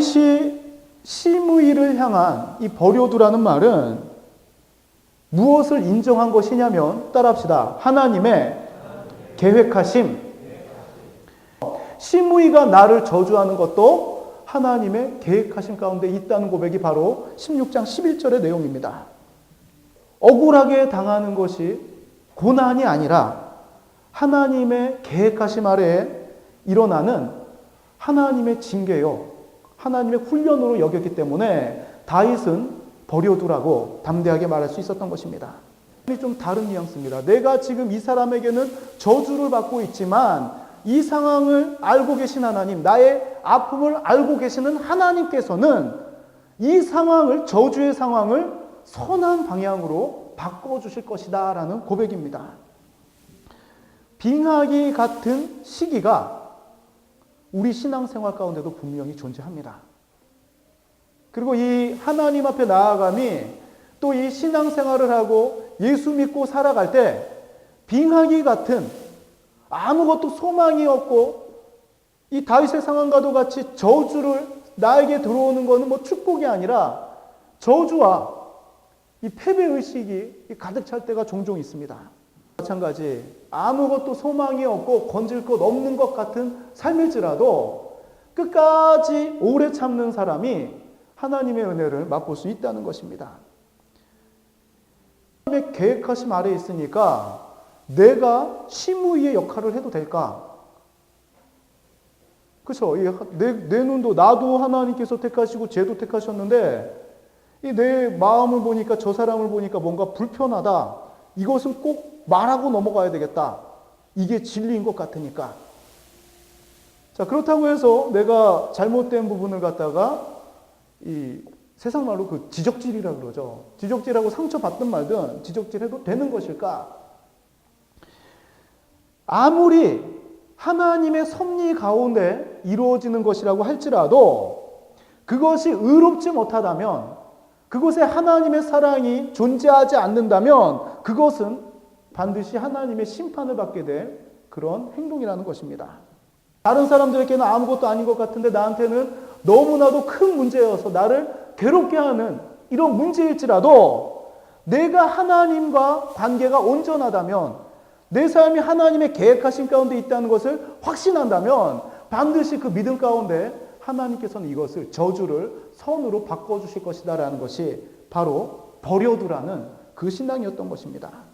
다윗이 심의를 향한 이 버려두라는 말은 무엇을 인정한 것이냐면, 따라합시다. 하나님의 계획하심. 심의가 나를 저주하는 것도 하나님의 계획하심 가운데 있다는 고백이 바로 16장 11절의 내용입니다. 억울하게 당하는 것이 고난이 아니라 하나님의 계획하심 아래에 일어나는 하나님의 징계요, 하나님의 훈련으로 여겼기 때문에 다윗은 버려두라고 담대하게 말할 수 있었던 것입니다. 좀 다른 뉘앙스입니다. 내가 지금 이 사람에게는 저주를 받고 있지만 이 상황을 알고 계신 하나님, 나의 아픔을 알고 계시는 하나님께서는 이 상황을, 저주의 상황을 선한 방향으로 바꿔주실 것이다 라는 고백입니다. 빙하기 같은 시기가 우리 신앙생활 가운데도 분명히 존재합니다. 그리고 이 하나님 앞에 나아감이 또 이 신앙생활을 하고 예수 믿고 살아갈 때 빙하기 같은 아무것도 소망이 없고 이 다윗의 상황과도 같이 저주를 나에게 들어오는 것은 뭐 축복이 아니라 저주와 이 패배의식이 가득 찰 때가 종종 있습니다. 마찬가지 아무것도 소망이 없고 건질 것 없는 것 같은 삶일지라도 끝까지 오래 참는 사람이 하나님의 은혜를 맛볼 수 있다는 것입니다. 하나님의 계획하심 아래에 있으니까 내가 심의의 역할을 해도 될까? 그렇죠. 내 눈도, 나도 하나님께서 택하시고 쟤도 택하셨는데 내 마음을 보니까, 저 사람을 보니까 뭔가 불편하다. 이것은 꼭 말하고 넘어가야 되겠다. 이게 진리인 것 같으니까. 자, 그렇다고 해서 내가 잘못된 부분을 갖다가 이 세상 말로 그 지적질이라고 그러죠. 지적질하고 상처받든 말든 지적질해도 되는 것일까? 아무리 하나님의 섭리 가운데 이루어지는 것이라고 할지라도 그것이 의롭지 못하다면, 그곳에 하나님의 사랑이 존재하지 않는다면 그것은 반드시 하나님의 심판을 받게 될 그런 행동이라는 것입니다. 다른 사람들에게는 아무것도 아닌 것 같은데 나한테는 너무나도 큰 문제여서 나를 괴롭게 하는 이런 문제일지라도 내가 하나님과 관계가 온전하다면, 내 삶이 하나님의 계획하신 가운데 있다는 것을 확신한다면 반드시 그 믿음 가운데 하나님께서는 이것을, 저주를 선으로 바꿔주실 것이다 라는 것이 바로 버려두라는 그 신앙이었던 것입니다.